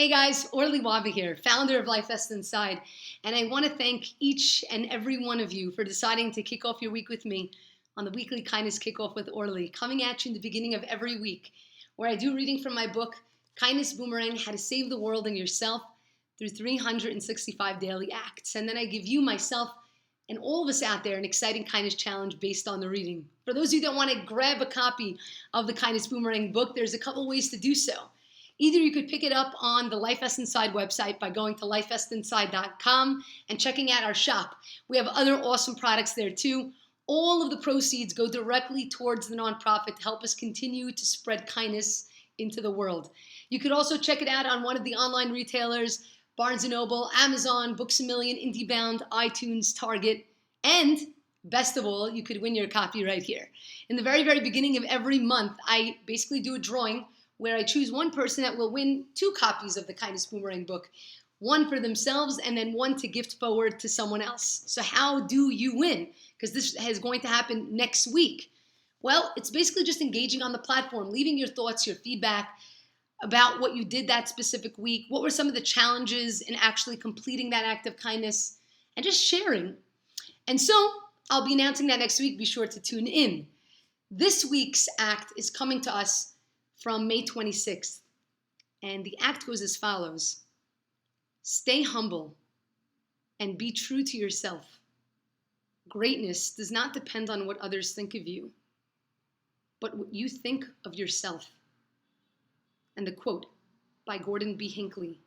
Hey guys, Orly here, founder of LifeVestInside, and I want to thank each and every one of you for deciding to kick off your week with me on the weekly Kindness Kickoff with Orly, coming at you in the beginning of every week, where I do reading from my book, Kindness Boomerang, How to Save the World and Yourself through 365 Daily Acts. And then I give you, myself, and all of us out there an exciting kindness challenge based on the reading. For those of you that want to grab a copy of the Kindness Boomerang book, there's a couple ways to do so. Either you could pick it up on the LifeVestInside website by going to LifeVestInside.com and checking out our shop. We have other awesome products there too. All of the proceeds go directly towards the nonprofit to help us continue to spread kindness into the world. You could also check it out on one of the online retailers, Barnes & Noble, Amazon, Books A Million, IndieBound, iTunes, Target, and best of all, you could win your copy right here. In the very, very beginning of every month, I basically do a drawing where I choose one person that will win 2 copies of the Kindness Boomerang book, one for themselves and then one to gift forward to someone else. So how do you win? Because this is going to happen next week. Well, it's basically just engaging on the platform, leaving your thoughts, your feedback about what you did that specific week, what were some of the challenges in actually completing that act of kindness, and just sharing. And so I'll be announcing that next week. Be sure to tune in. This week's act is coming to us from May 26th, and the act goes as follows. Stay humble and be true to yourself. Greatness does not depend on what others think of you, but what you think of yourself. And the quote by Gordon B. Hinckley.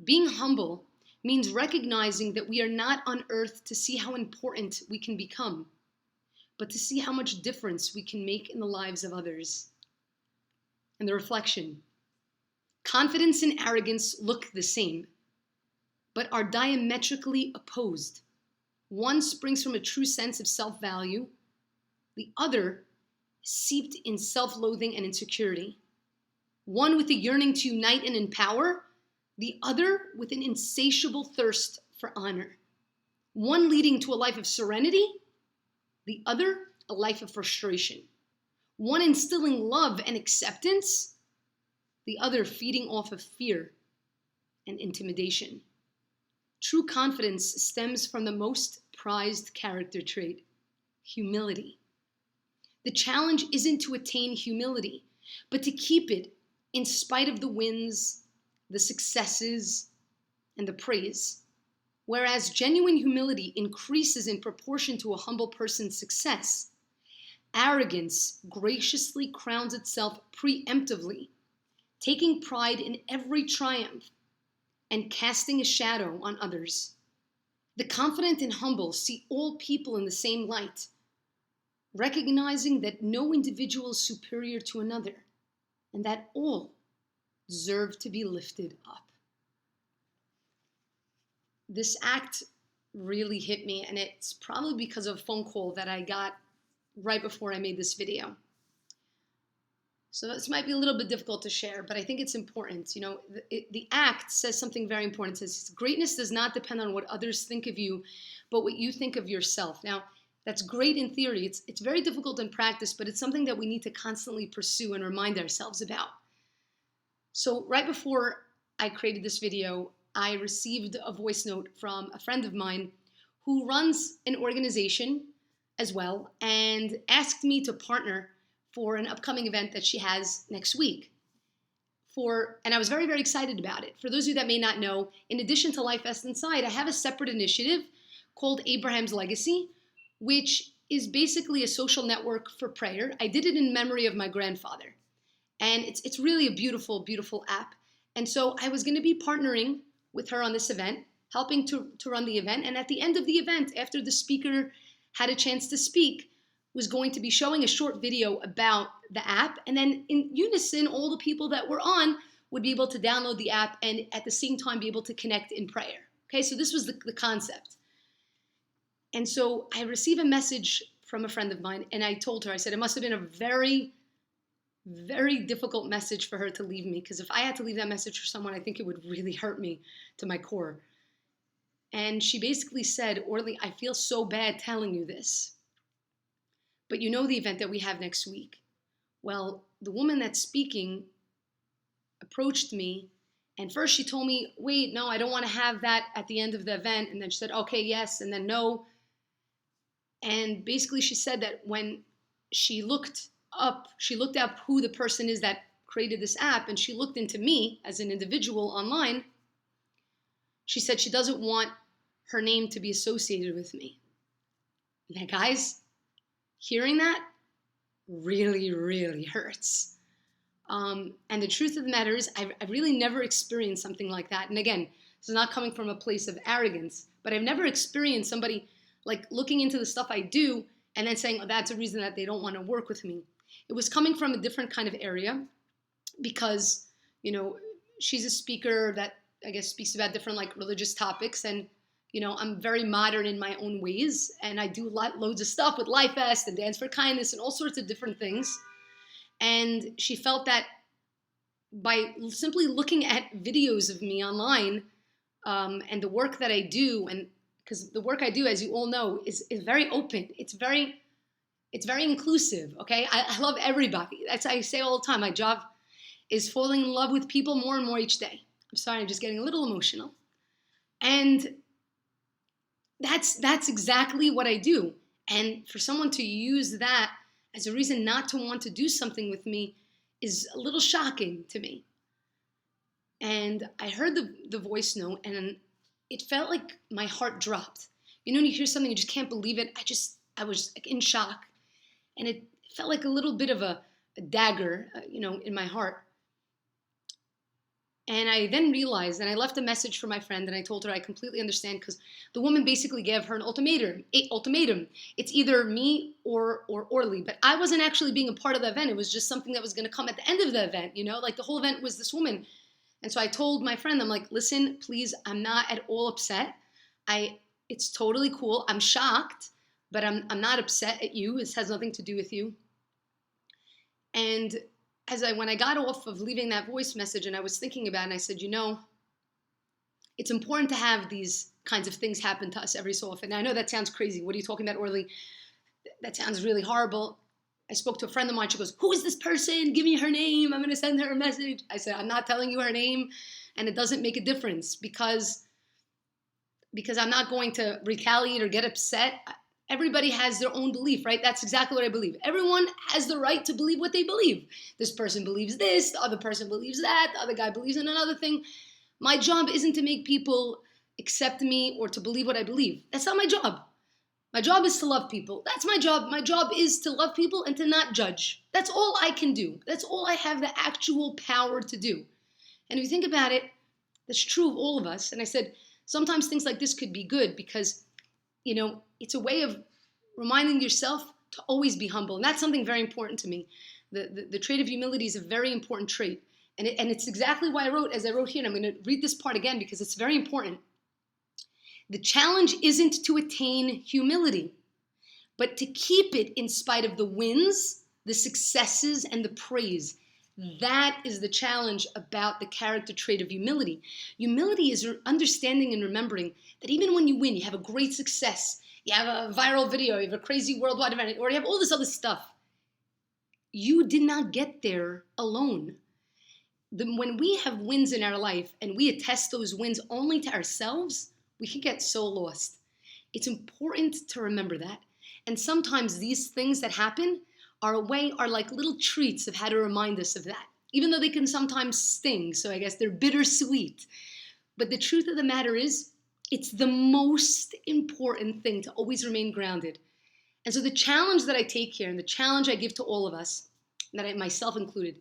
Being humble means recognizing that we are not on earth to see how important we can become, but to see how much difference we can make in the lives of others. And the reflection. Confidence and arrogance look the same, but are diametrically opposed. One springs from a true sense of self-value. The other seeped in self-loathing and insecurity. One with a yearning to unite and empower. The other with an insatiable thirst for honor. One leading to a life of serenity. The other a life of frustration. One instilling love and acceptance, the other feeding off of fear and intimidation. True confidence stems from the most prized character trait, humility. The challenge isn't to attain humility, but to keep it in spite of the wins, the successes, and the praise. Whereas genuine humility increases in proportion to a humble person's success, arrogance graciously crowns itself preemptively, taking pride in every triumph and casting a shadow on others. The confident and humble see all people in the same light, recognizing that no individual is superior to another and that all deserve to be lifted up. This act really hit me, and it's probably because of a phone call that I got right before I made this video. So this might be a little bit difficult to share, but I think it's important. You know, the act says something very important. It says, greatness does not depend on what others think of you, but what you think of yourself. Now, that's great in theory. It's very difficult in practice, but it's something that we need to constantly pursue and remind ourselves about. So right before I created this video, I received a voice note from a friend of mine who runs an organization as well, and asked me to partner for an upcoming event that she has next week. And I was very, very excited about it. For those of you that may not know, in addition to LifeVestInside, I have a separate initiative called Abraham's Legacy, which is basically a social network for prayer. I did it in memory of my grandfather. And it's really a beautiful, beautiful app. And so I was going to be partnering with her on this event, helping to run the event. And at the end of the event, after the speaker had a chance to speak, was going to be showing a short video about the app. And then in unison, all the people that were on would be able to download the app and at the same time be able to connect in prayer. Okay, so this was the concept. And so I received a message from a friend of mine, and I told her, I said, it must have been a very, very difficult message for her to leave me, because if I had to leave that message for someone, I think it would really hurt me to my core. And she basically said, Orly, I feel so bad telling you this, but you know the event that we have next week. Well, the woman that's speaking approached me And first she told me, wait, no, I don't want to have that at the end of the event. And then she said, okay, yes, and then no. And basically she said that when she looked up who the person is that created this app, and she looked into me as an individual online, she said she doesn't want her name to be associated with me. Now, guys, hearing that really, really hurts. And the truth of the matter is, I've really never experienced something like that. And again, this is not coming from a place of arrogance, but I've never experienced somebody like looking into the stuff I do and then saying, oh, that's a reason that they don't want to work with me. It was coming from a different kind of area because, you know, she's a speaker that I guess speaks about different like religious topics. And, you know, I'm very modern in my own ways. And I do loads of stuff with LifeVest and Dance for Kindness and all sorts of different things. And she felt that by simply looking at videos of me online and the work that I do, and because the work I do, as you all know, is very open. It's very inclusive, okay? I love everybody. That's what I say all the time. My job is falling in love with people more and more each day. I'm sorry, I'm just getting a little emotional. And that's exactly what I do. And for someone to use that as a reason not to want to do something with me is a little shocking to me. And I heard the voice note, and it felt like my heart dropped. You know, when you hear something, you just can't believe it. I was like in shock. And it felt like a little bit of a dagger, in my heart. And I then realized, and I left a message for my friend, and I told her I completely understand, because the woman basically gave her an ultimatum. It's either me or Orly. But I wasn't actually being a part of the event. It was just something that was going to come at the end of the event, like the whole event was this woman. And so I told my friend, I'm like, listen, please, I'm not at all upset. It's totally cool. I'm shocked, but I'm not upset at you. This has nothing to do with you. And when I got off of leaving that voice message and I was thinking about it, and I said, it's important to have these kinds of things happen to us every so often. Now, I know that sounds crazy. What are you talking about, Orly? That sounds really horrible. I spoke to a friend of mine. She goes, who is this person? Give me her name. I'm going to send her a message. I said, I'm not telling you her name, and it doesn't make a difference because I'm not going to retaliate or get upset. Everybody has their own belief, right? That's exactly what I believe. Everyone has the right to believe what they believe. This person believes this, the other person believes that, the other guy believes in another thing. My job isn't to make people accept me or to believe what I believe. That's not my job. My job is to love people. That's my job. My job is to love people and to not judge. That's all I can do. That's all I have the actual power to do. And if you think about it, that's true of all of us. And I said, sometimes things like this could be good because it's a way of reminding yourself to always be humble. And that's something very important to me. The trait of humility is a very important trait. And it's exactly why I wrote here, and I'm going to read this part again because it's very important. The challenge isn't to attain humility, but to keep it in spite of the wins, the successes, and the praise. That is the challenge about the character trait of humility. Humility is understanding and remembering that even when you win, you have a great success, you have a viral video, you have a crazy worldwide event, or you have all this other stuff. You did not get there alone. When we have wins in our life and we attest those wins only to ourselves, we can get so lost. It's important to remember that. And sometimes these things that happen are like little treats of how to remind us of that, even though they can sometimes sting. So I guess they're bittersweet. But the truth of the matter is, it's the most important thing to always remain grounded. And so the challenge that I take here, and the challenge I give to all of us, myself included,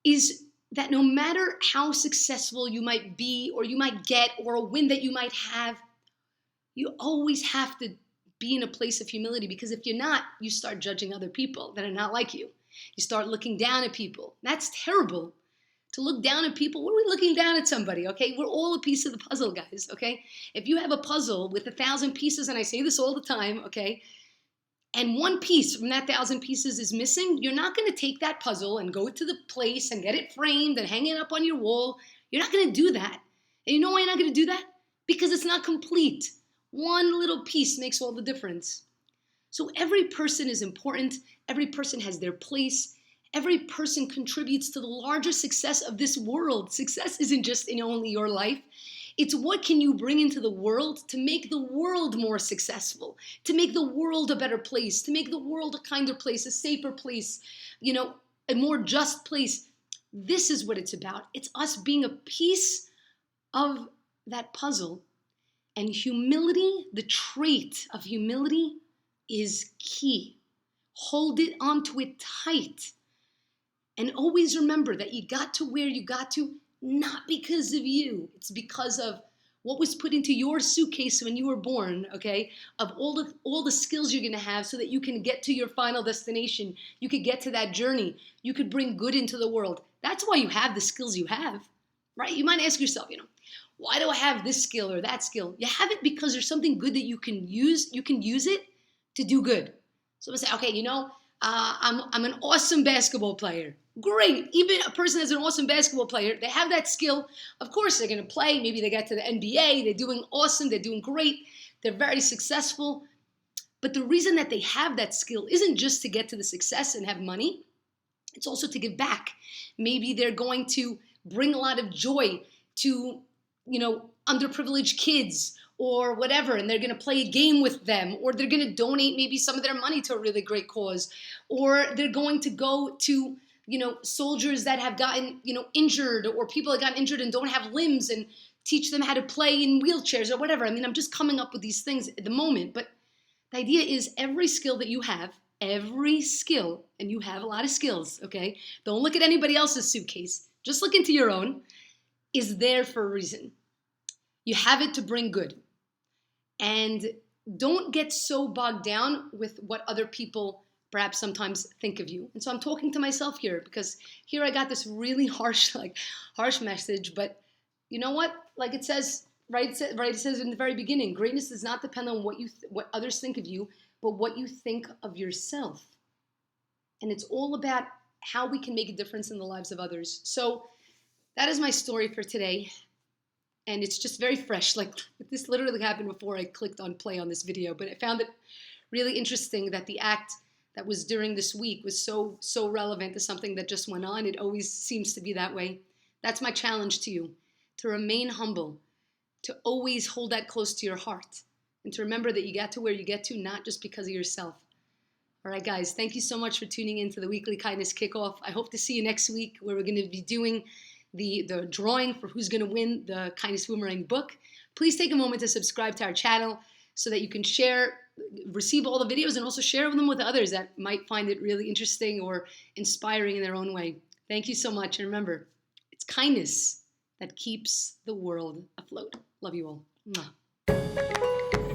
is that no matter how successful you might be, or you might get, or a win that you might have, you always have to be in a place of humility, because if you're not, you start judging other people that are not like you. You start looking down at people. That's terrible. To look down at people, what are we looking down at somebody, okay? We're all a piece of the puzzle, guys, okay? If you have a puzzle with 1,000 pieces, and I say this all the time, okay, and one piece from that 1,000 pieces is missing, you're not going to take that puzzle and go to the place and get it framed and hang it up on your wall. You're not going to do that. And you know why you're not going to do that? Because it's not complete. One little piece makes all the difference. So every person is important. Every person has their place. Every person contributes to the larger success of this world. Success isn't just in only your life. It's what can you bring into the world to make the world more successful, to make the world a better place, to make the world a kinder place, a safer place, a more just place. This is what it's about. It's us being a piece of that puzzle. And humility, the trait of humility, is key. Hold it onto it tight. And always remember that you got to where you got to, not because of you. It's because of what was put into your suitcase when you were born, okay? Of all the skills you're gonna have so that you can get to your final destination. You could get to that journey. You could bring good into the world. That's why you have the skills you have, right? You might ask yourself, why do I have this skill or that skill? You have it because there's something good that you can use. You can use it to do good. So I say, okay, I'm an awesome basketball player. Great. Even a person that's an awesome basketball player, they have that skill. Of course, they're going to play. Maybe they get to the NBA. They're doing awesome. They're doing great. They're very successful. But the reason that they have that skill isn't just to get to the success and have money. It's also to give back. Maybe they're going to bring a lot of joy to, underprivileged kids or whatever, and they're going to play a game with them, or they're going to donate maybe some of their money to a really great cause, or they're going to go to soldiers that have gotten, injured, or people that got injured and don't have limbs, and teach them how to play in wheelchairs or whatever. I mean, I'm just coming up with these things at the moment, but the idea is every skill that you have, every skill, and you have a lot of skills, okay? Don't look at anybody else's suitcase. Just look into your own, is there for a reason. You have it to bring good. And don't get so bogged down with what other people perhaps sometimes think of you. And so I'm talking to myself here because here I got this really harsh message. But you know what? Like it says, right? It says in the very beginning, greatness does not depend on what others think of you, but what you think of yourself. And it's all about how we can make a difference in the lives of others. So that is my story for today. And it's just very fresh. Like this literally happened before I clicked on play on this video, but I found it really interesting that the act that was during this week was so relevant to something that just went on. It always seems to be that way. That's my challenge to you, to remain humble, to always hold that close to your heart, and to remember that you got to where you get to, not just because of yourself. All right, guys, thank you so much for tuning in to the weekly Kindness Kickoff. I hope to see you next week where we're going to be doing the drawing for who's going to win the Kindness Boomerang book. Please take a moment to subscribe to our channel so that you can receive all the videos and also share them with others that might find it really interesting or inspiring in their own way. Thank you so much. And remember, it's kindness that keeps the world afloat. Love you all. Mwah.